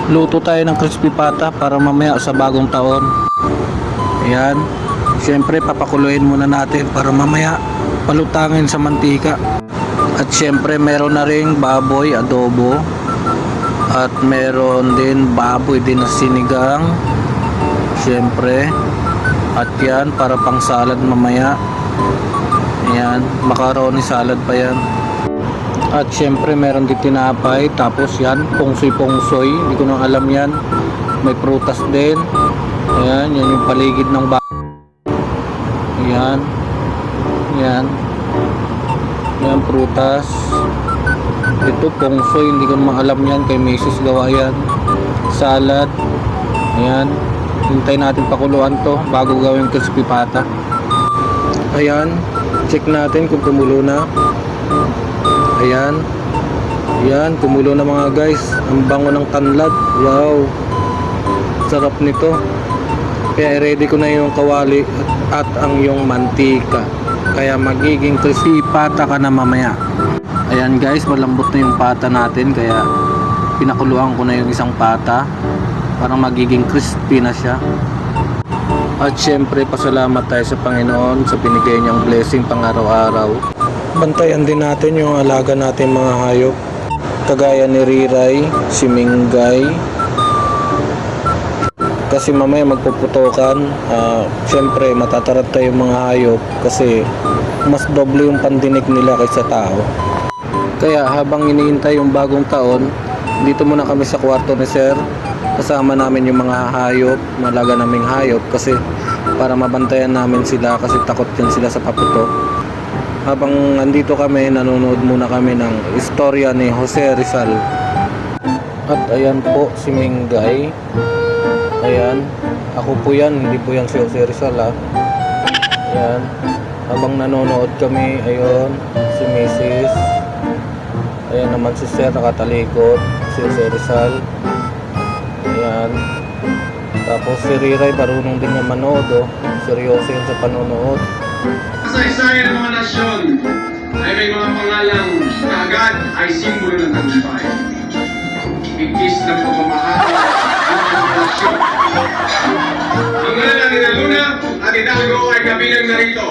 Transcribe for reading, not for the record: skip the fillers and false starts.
luto tayo ng crispy pata para mamaya sa bagong taon. Ayan. Siyempre papakuluin muna natin para mamaya palutangin sa mantika. At siyempre meron na ring baboy adobo. At meron din baboy din na sinigang. Siyempre. At yan para pang salad mamaya. Ayan, macaroni salad pa yan. At syempre meron din tinapay. Tapos yan, pungsoy-pungsoy. Hindi ko nang alam yan. May prutas din. Ayan, yan yung paligid ng Ayan. Yan. Yan, prutas. Ito, pungsoy. Hindi ko naman alam yan. Kay Mrs. gawa yan. Salad. Ayan. Hintay natin pakuluan to bago gawin crispy pata. Ayan. Check natin kung kumulo na. Ayan. Ayan, kumulo na mga guys. Ang bango ng tanlad. Wow. Sarap nito. Kaya ready ko na yung kawali at ang yung mantika. Kaya magiging crispy pata ka na mamaya. Ayan guys, malambot na yung pata natin. Kaya pinakuluan ko na yung isang pata. Parang magiging crispy na siya. At syempre pasalamat tayo sa Panginoon sa binigay niyang blessing pang araw-araw. Bantayan din natin yung alaga natin mga hayop. Kagaya ni Riray, si Mingay. Kasi mamaya magpuputokan. Syempre matataranta yung mga hayop kasi mas doble yung pandinig nila kaysa tao. Kaya habang iniintay yung bagong taon, dito muna kami sa kwarto ni Sir. Kasama namin yung mga hayop, malaga naming hayop kasi para mabantayan namin sila kasi takot din sila sa paputok. Habang nandito kami, nanonood muna kami ng istorya ni Jose Rizal. At ayan po si Mingay. Ayan, ako po yan, hindi po yan si Jose Rizal ha. Ayan, habang nanonood kami, ayun, si Mrs. Ayan naman si Sir nakatalikod, si Jose Rizal. Ayan. Tapos si Riray marunong din niya manood oh. Seryoso yun sa panonood. Kasaysayan ng mga nasyon ay may mga pangalang kaagad ay simbolo ng tagumpay. Bigkis ng pagmamahal at ng nasyon. Ang ngalan ni Luna at Hidalgo ay kabilang narito.